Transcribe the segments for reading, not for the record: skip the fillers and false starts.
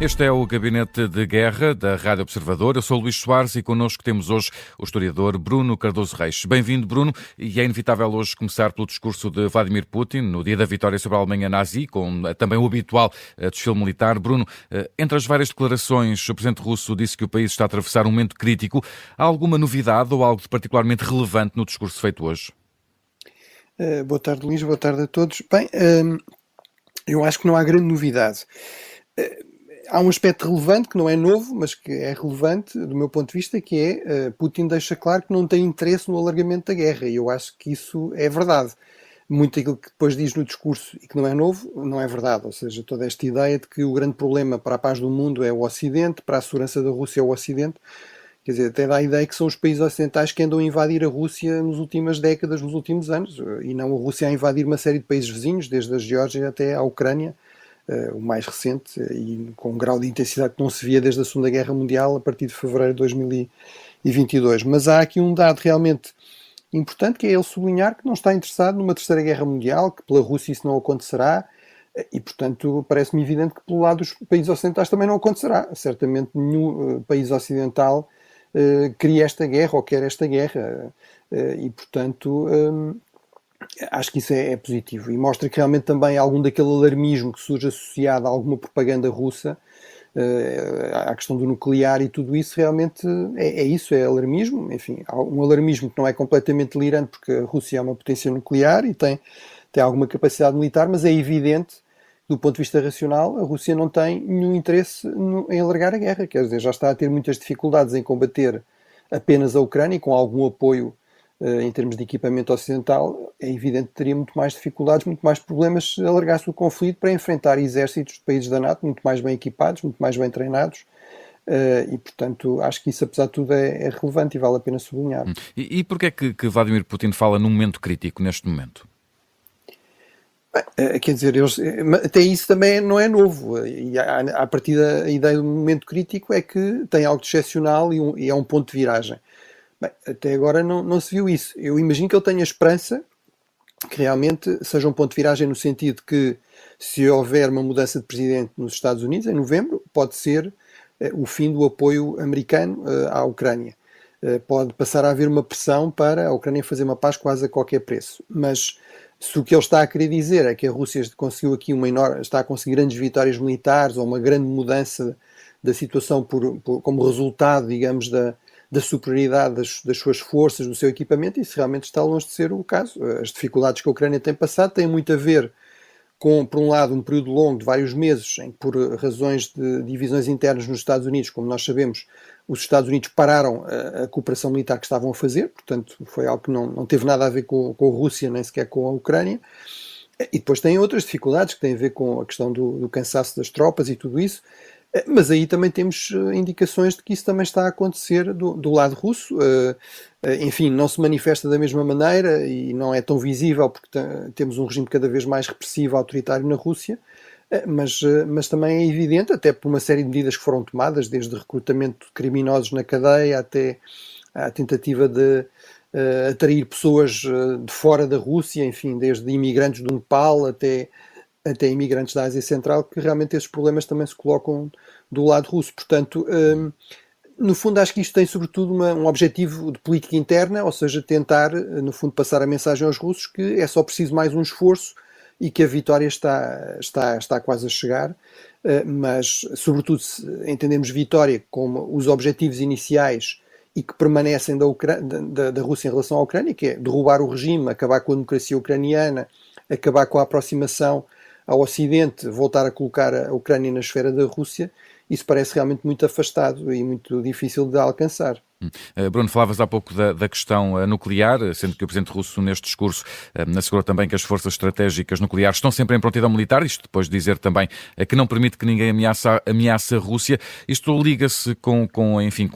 Este é o Gabinete de Guerra da Rádio Observador. Eu sou o Luís Soares e connosco temos hoje o historiador Bruno Cardoso Reis. Bem-vindo, Bruno, e é inevitável hoje começar pelo discurso de Vladimir Putin no dia da vitória sobre a Alemanha nazi, com também o habitual desfile militar. Bruno, entre as várias declarações, o presidente russo disse que o país está a atravessar um momento crítico. Há alguma novidade ou algo de particularmente relevante no discurso feito hoje? Boa tarde, Luís. Boa tarde a todos. Bem, eu acho que não há grande novidade. Há um aspecto relevante que não é novo, mas que é relevante do meu ponto de vista, que é Putin deixa claro que não tem interesse no alargamento da guerra, e eu acho que isso é verdade. Muito daquilo que depois diz no discurso e que não é novo, não é verdade. Ou seja, toda esta ideia de que o grande problema para a paz do mundo é o Ocidente, para a segurança da Rússia é o Ocidente. Quer dizer, até dá a ideia que são os países ocidentais que andam a invadir a Rússia nas últimas décadas, nos últimos anos, e não a Rússia a invadir uma série de países vizinhos, desde a Geórgia até à Ucrânia, o mais recente, e com um grau de intensidade que não se via desde a Segunda Guerra Mundial, a partir de fevereiro de 2022. Mas há aqui um dado realmente importante, que é ele sublinhar que não está interessado numa terceira guerra mundial, que pela Rússia isso não acontecerá, e portanto parece-me evidente que pelo lado dos países ocidentais também não acontecerá. Certamente nenhum país ocidental queria esta guerra ou quer esta guerra, e portanto acho que isso é positivo e mostra que realmente também algum daquele alarmismo que surge associado a alguma propaganda russa, à questão do nuclear e tudo isso, realmente isso, é alarmismo. Enfim, há um alarmismo que não é completamente delirante, porque a Rússia é uma potência nuclear e tem alguma capacidade militar, mas é evidente, do ponto de vista racional, a Rússia não tem nenhum interesse em alargar a guerra, quer dizer, já está a ter muitas dificuldades em combater apenas a Ucrânia, com algum apoio em termos de equipamento ocidental. É evidente que teria muito mais dificuldades, muito mais problemas se alargasse o conflito para enfrentar exércitos de países da NATO muito mais bem equipados, muito mais bem treinados, e portanto acho que isso, apesar de tudo, é relevante e vale a pena sublinhar. E porquê é que Vladimir Putin fala num momento crítico neste momento? Quer dizer, até isso também não é novo, e a partir da ideia do momento crítico é que tem algo de excepcional e é um ponto de viragem. Bem, até agora não se viu isso. Eu imagino que ele tenha esperança que realmente seja um ponto de viragem, no sentido que, se houver uma mudança de presidente nos Estados Unidos em novembro, pode ser o fim do apoio americano à Ucrânia. Pode passar a haver uma pressão para a Ucrânia fazer uma paz quase a qualquer preço. Mas se o que ele está a querer dizer é que a Rússia conseguiu aqui está a conseguir grandes vitórias militares ou uma grande mudança da situação como resultado, digamos, da superioridade das suas forças, do seu equipamento, isso realmente está longe de ser o caso. As dificuldades que a Ucrânia tem passado têm muito a ver com, por um lado, um período longo de vários meses, em que, por razões de divisões internas nos Estados Unidos, como nós sabemos, os Estados Unidos pararam a cooperação militar que estavam a fazer, portanto foi algo que não teve nada a ver com a Rússia, nem sequer com a Ucrânia. E depois tem outras dificuldades que têm a ver com a questão do cansaço das tropas e tudo isso. Mas aí também temos indicações de que isso também está a acontecer do lado russo. Enfim, não se manifesta da mesma maneira e não é tão visível, porque temos um regime cada vez mais repressivo, autoritário na Rússia, mas também é evidente, até por uma série de medidas que foram tomadas, desde recrutamento de criminosos na cadeia até a tentativa de atrair pessoas de fora da Rússia, enfim, desde imigrantes do Nepal até imigrantes da Ásia Central, que realmente esses problemas também se colocam do lado russo. Portanto, no fundo, acho que isto tem sobretudo um objetivo de política interna, ou seja, tentar, no fundo, passar a mensagem aos russos que é só preciso mais um esforço e que a vitória está quase a chegar. Mas, sobretudo, se entendemos vitória como os objetivos iniciais e que permanecem da Rússia em relação à Ucrânia, que é derrubar o regime, acabar com a democracia ucraniana, acabar com a aproximação ao Ocidente, voltar a colocar a Ucrânia na esfera da Rússia, isso parece realmente muito afastado e muito difícil de alcançar. Bruno, falavas há pouco da questão nuclear, sendo que o presidente russo, neste discurso, assegurou também que as forças estratégicas nucleares estão sempre em prontidão militar, isto depois de dizer também que não permite que ninguém ameace a Rússia. Isto liga-se com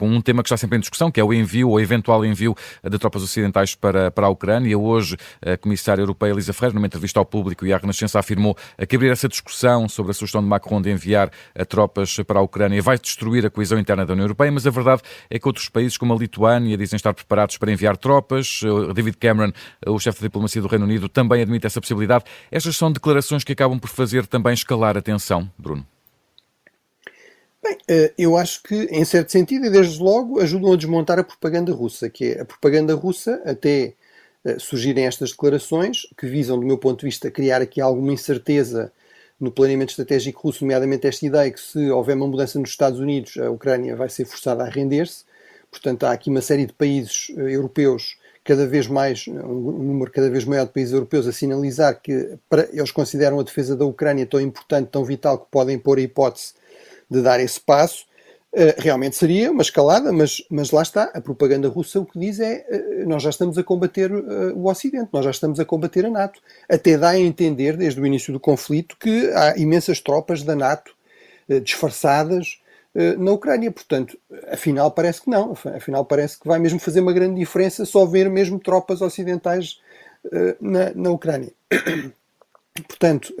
um tema que está sempre em discussão, que é o envio ou eventual envio de tropas ocidentais para a Ucrânia. Hoje, a comissária europeia Elisa Ferreira, numa entrevista ao Público e à Renascença, afirmou que abrir essa discussão sobre a sugestão de Macron de enviar tropas para a Ucrânia vai destruir a coesão interna da União Europeia, mas a verdade é que outros países, como a Lituânia, dizem estar preparados para enviar tropas. David Cameron, o chefe da diplomacia do Reino Unido, também admite essa possibilidade. Estas são declarações que acabam por fazer também escalar a tensão, Bruno. Bem, eu acho que, em certo sentido, e desde logo, ajudam a desmontar a propaganda russa, que é a propaganda russa, até surgirem estas declarações, que visam, do meu ponto de vista, criar aqui alguma incerteza no planeamento estratégico russo, nomeadamente esta ideia que, se houver uma mudança nos Estados Unidos, a Ucrânia vai ser forçada a render-se. Portanto, há aqui uma série de países europeus, cada vez mais, um número cada vez maior de países europeus, a sinalizar que eles consideram a defesa da Ucrânia tão importante, tão vital, que podem pôr a hipótese de dar esse passo. Realmente seria uma escalada, mas lá está, a propaganda russa o que diz é nós já estamos a combater o Ocidente, nós já estamos a combater a NATO. Até dá a entender, desde o início do conflito, que há imensas tropas da NATO disfarçadas na Ucrânia. Portanto, afinal parece que não, afinal parece que vai mesmo fazer uma grande diferença só ver mesmo tropas ocidentais na Ucrânia. Portanto,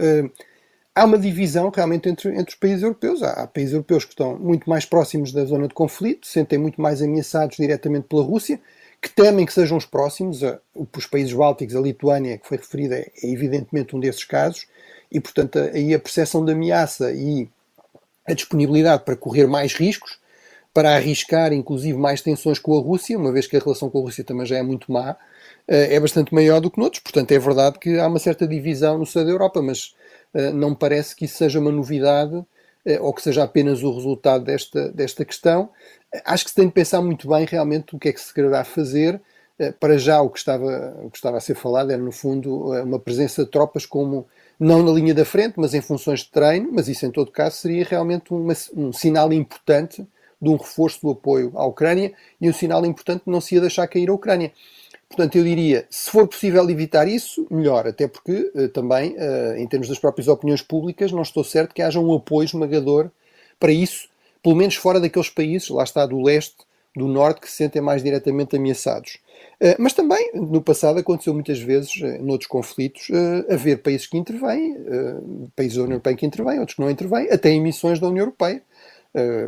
há uma divisão realmente entre os países europeus. Há países europeus que estão muito mais próximos da zona de conflito, se sentem muito mais ameaçados diretamente pela Rússia, que temem que sejam os próximos. Os países bálticos, a Lituânia, que foi referida, é evidentemente um desses casos, e portanto aí a percepção de ameaça e a disponibilidade para correr mais riscos, para arriscar inclusive mais tensões com a Rússia, uma vez que a relação com a Rússia também já é muito má, é bastante maior do que noutros. Portanto, é verdade que há uma certa divisão no sul da Europa, mas não me parece que isso seja uma novidade ou que seja apenas o resultado desta questão. Acho que se tem de pensar muito bem realmente o que é que se quererá fazer. Para já o que estava a ser falado era, no fundo, uma presença de tropas como, não na linha da frente, mas em funções de treino, mas isso em todo caso seria realmente um sinal importante de um reforço do apoio à Ucrânia e um sinal importante de não se ia deixar cair a Ucrânia. Portanto, eu diria, se for possível evitar isso, melhor, até porque também, em termos das próprias opiniões públicas, não estou certo que haja um apoio esmagador para isso, pelo menos fora daqueles países, lá está, do leste, do norte, que se sentem mais diretamente ameaçados. Mas também, no passado, aconteceu muitas vezes, noutros conflitos, haver países que intervêm, países da União Europeia que intervêm, outros que não intervêm, até em missões da União Europeia.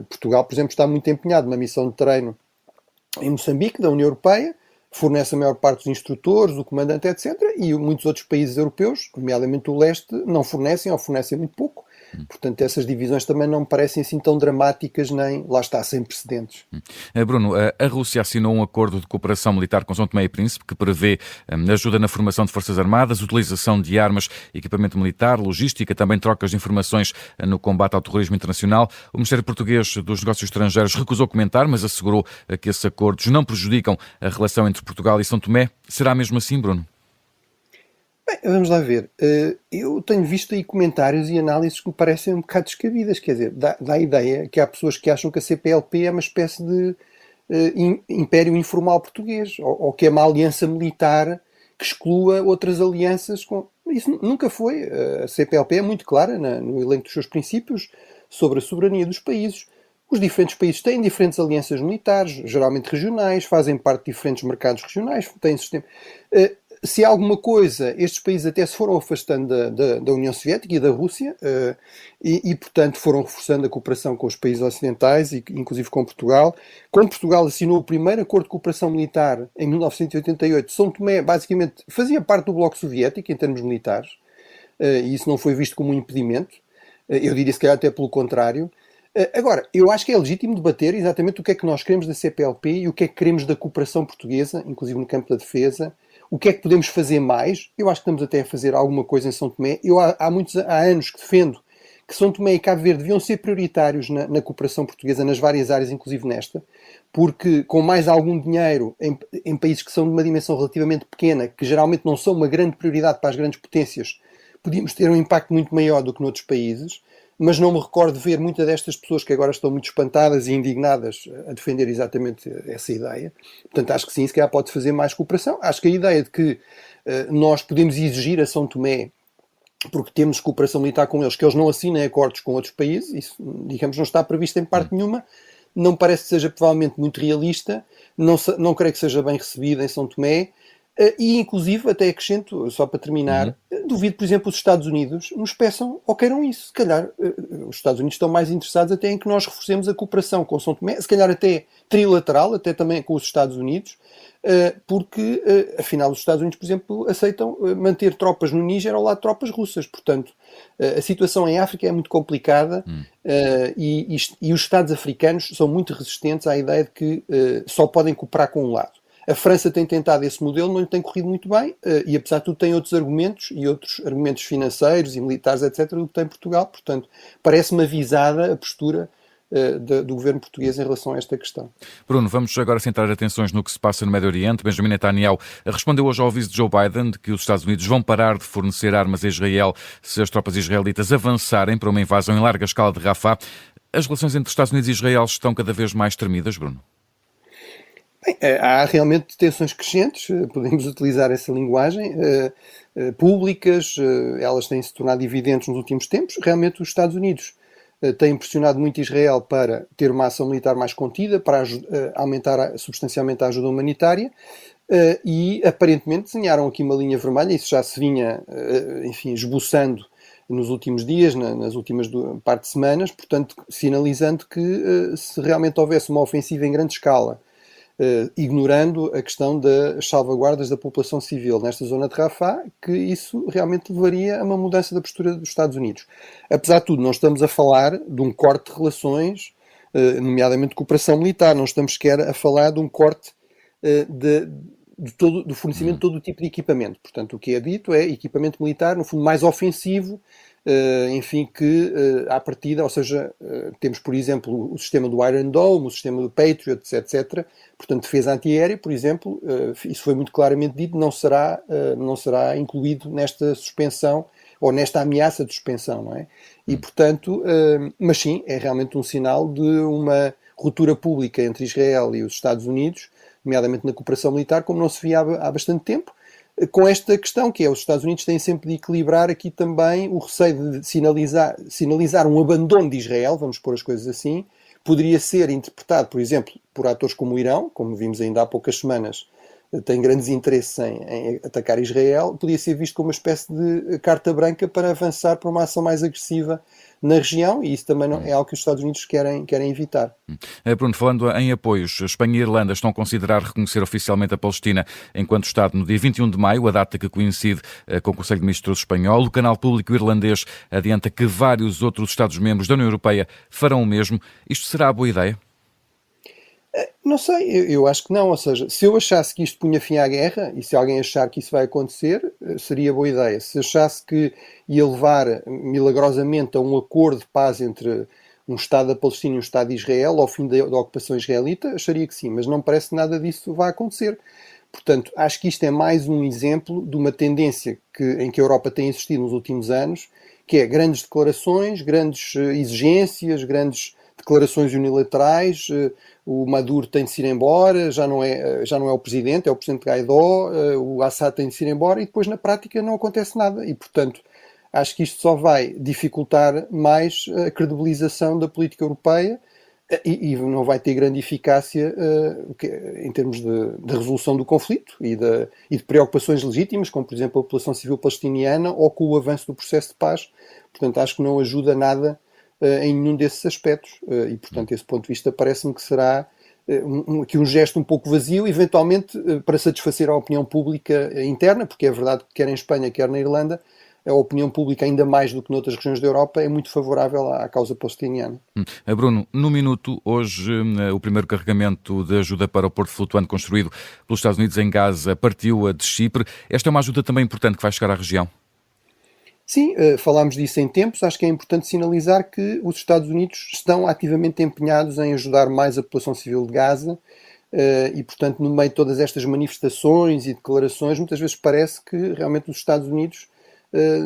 Portugal, por exemplo, está muito empenhado numa missão de treino em Moçambique, da União Europeia, fornece a maior parte dos instrutores, o comandante, etc. E muitos outros países europeus, nomeadamente o leste, não fornecem ou fornecem muito pouco. Portanto, essas divisões também não me parecem assim tão dramáticas, nem, lá está, sem precedentes. Bruno, a Rússia assinou um acordo de cooperação militar com São Tomé e Príncipe que prevê ajuda na formação de forças armadas, utilização de armas, equipamento militar, logística, também trocas de informações no combate ao terrorismo internacional. O Ministério Português dos Negócios Estrangeiros recusou comentar, mas assegurou que esses acordos não prejudicam a relação entre Portugal e São Tomé. Será mesmo assim, Bruno? Bem, vamos lá ver. Eu tenho visto aí comentários e análises que me parecem um bocado descabidas. Quer dizer, dá a ideia que há pessoas que acham que a CPLP é uma espécie de império informal português, ou que é uma aliança militar que exclua outras alianças. Isso nunca foi. A CPLP é muito clara no elenco dos seus princípios sobre a soberania dos países. Os diferentes países têm diferentes alianças militares, geralmente regionais, fazem parte de diferentes mercados regionais, têm sistema. Se há alguma coisa, estes países até se foram afastando da União Soviética e da Rússia e, portanto, foram reforçando a cooperação com os países ocidentais, e inclusive com Portugal. Quando Portugal assinou o primeiro acordo de cooperação militar em 1988, São Tomé, basicamente, fazia parte do bloco soviético em termos militares, e isso não foi visto como um impedimento. Eu diria, se calhar, até pelo contrário. Agora, eu acho que é legítimo debater exatamente o que é que nós queremos da CPLP e o que é que queremos da cooperação portuguesa, inclusive no campo da defesa. O que é que podemos fazer mais? Eu acho que estamos até a fazer alguma coisa em São Tomé. Eu há anos que defendo que São Tomé e Cabo Verde deviam ser prioritários na cooperação portuguesa, nas várias áreas, inclusive nesta, porque com mais algum dinheiro em países que são de uma dimensão relativamente pequena, que geralmente não são uma grande prioridade para as grandes potências, podíamos ter um impacto muito maior do que noutros países. Mas não me recordo de ver muitas destas pessoas que agora estão muito espantadas e indignadas a defender exatamente essa ideia. Portanto, acho que sim, se calhar pode fazer mais cooperação. Acho que a ideia de que nós podemos exigir a São Tomé, porque temos cooperação militar com eles, que eles não assinem acordos com outros países, isso, digamos, não está previsto em parte nenhuma, não parece que seja provavelmente muito realista, não creio que seja bem recebida em São Tomé. E, inclusive, até acrescento, só para terminar, duvido, por exemplo, os Estados Unidos nos peçam ou queiram isso. Se calhar, os Estados Unidos estão mais interessados até em que nós reforcemos a cooperação com São Tomé, se calhar até trilateral, até também com os Estados Unidos, porque, afinal, os Estados Unidos, por exemplo, aceitam manter tropas no Níger ao lado de tropas russas. Portanto, a situação em África é muito complicada e os Estados africanos são muito resistentes à ideia de que só podem cooperar com um lado. A França tem tentado esse modelo, não lhe tem corrido muito bem, e apesar de tudo tem outros argumentos financeiros e militares, etc., do que tem Portugal. Portanto, parece-me avisada a postura do governo português em relação a esta questão. Bruno, vamos agora centrar atenções no que se passa no Médio Oriente. Benjamin Netanyahu respondeu hoje ao aviso de Joe Biden de que os Estados Unidos vão parar de fornecer armas a Israel se as tropas israelitas avançarem para uma invasão em larga escala de Rafah. As relações entre Estados Unidos e Israel estão cada vez mais tremidas, Bruno? Bem, há realmente tensões crescentes, podemos utilizar essa linguagem, públicas, elas têm-se tornado evidentes nos últimos tempos. Realmente os Estados Unidos têm pressionado muito Israel para ter uma ação militar mais contida, para aumentar substancialmente a ajuda humanitária, e aparentemente desenharam aqui uma linha vermelha. Isso já se vinha, enfim, esboçando nos últimos dias, nas últimas parte de semanas, portanto, sinalizando que se realmente houvesse uma ofensiva em grande escala, ignorando a questão das salvaguardas da população civil nesta zona de Rafah, que isso realmente levaria a uma mudança da postura dos Estados Unidos. Apesar de tudo, não estamos a falar de um corte de relações, nomeadamente de cooperação militar, não estamos sequer a falar de um corte do fornecimento de todo o tipo de equipamento. Portanto, o que é dito é equipamento militar, no fundo, mais ofensivo, enfim, que à partida, ou seja, temos, por exemplo, o sistema do Iron Dome, o sistema do Patriot, etc. Portanto, defesa antiaérea, por exemplo, isso foi muito claramente dito, não será incluído nesta suspensão ou nesta ameaça de suspensão, não é? E, portanto, mas sim, é realmente um sinal de uma ruptura pública entre Israel e os Estados Unidos, nomeadamente na cooperação militar, como não se via há bastante tempo, com esta questão que é, os Estados Unidos têm sempre de equilibrar aqui também o receio de sinalizar um abandono de Israel, vamos pôr as coisas assim, poderia ser interpretado, por exemplo, por atores como o Irão, como vimos ainda há poucas semanas, tem grandes interesses em atacar Israel, podia ser visto como uma espécie de carta branca para avançar para uma ação mais agressiva na região, e isso também não é algo que os Estados Unidos querem evitar. Bruno, falando em apoios, Espanha e Irlanda estão a considerar reconhecer oficialmente a Palestina enquanto Estado no dia 21 de maio, a data que coincide com o Conselho de Ministros espanhol. O canal público irlandês adianta que vários outros Estados-membros da União Europeia farão o mesmo. Isto será boa ideia? Não sei, eu acho que não. Ou seja, se eu achasse que isto punha fim à guerra, e se alguém achar que isso vai acontecer, seria boa ideia. Se achasse que ia levar milagrosamente a um acordo de paz entre um Estado da Palestina e um Estado de Israel, ao fim da ocupação israelita, acharia que sim, mas não parece que nada disso vai acontecer. Portanto, acho que isto é mais um exemplo de uma tendência em que a Europa tem existido nos últimos anos, que é grandes declarações, grandes exigências, grandes declarações unilaterais. O Maduro tem de se ir embora, já não é o presidente, é o presidente Guaidó, o Assad tem de se ir embora, e depois na prática não acontece nada. E, portanto, acho que isto só vai dificultar mais a credibilização da política europeia e não vai ter grande eficácia em termos de resolução do conflito e de preocupações legítimas, como por exemplo a população civil palestiniana ou com o avanço do processo de paz. Portanto, acho que não ajuda nada em nenhum desses aspectos, e portanto desse ponto de vista parece-me que será aqui um gesto um pouco vazio, eventualmente para satisfazer a opinião pública interna, porque é verdade que quer em Espanha, quer na Irlanda, a opinião pública, ainda mais do que noutras regiões da Europa, é muito favorável à causa palestiniana. Bruno, no minuto, hoje o primeiro carregamento de ajuda para o porto flutuante construído pelos Estados Unidos em Gaza partiu de Chipre. Esta é uma ajuda também importante que vai chegar à região. Sim, falámos disso em tempos. Acho que é importante sinalizar que os Estados Unidos estão ativamente empenhados em ajudar mais a população civil de Gaza e, portanto, no meio de todas estas manifestações e declarações, muitas vezes parece que realmente os Estados Unidos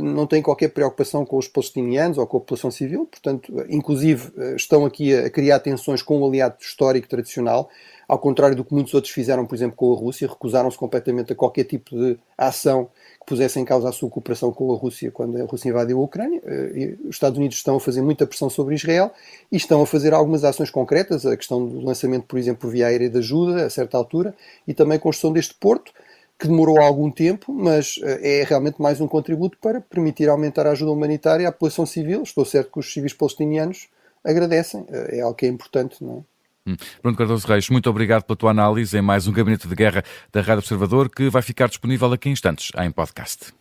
não têm qualquer preocupação com os palestinianos ou com a população civil. Portanto, inclusive, estão aqui a criar tensões com o aliado histórico tradicional, ao contrário do que muitos outros fizeram, por exemplo, com a Rússia. Recusaram-se completamente a qualquer tipo de ação que pusesse em causa a sua cooperação com a Rússia quando a Rússia invadiu a Ucrânia. E os Estados Unidos estão a fazer muita pressão sobre Israel e estão a fazer algumas ações concretas, a questão do lançamento, por exemplo, por via aérea de ajuda, a certa altura, e também a construção deste porto. que demorou algum tempo, mas é realmente mais um contributo para permitir aumentar a ajuda humanitária à população civil. Estou certo que os civis palestinianos agradecem, é algo que é importante, não é? Bruno Cardoso Reis, muito obrigado pela tua análise em mais um Gabinete de Guerra da Rádio Observador, que vai ficar disponível aqui em instantes em podcast.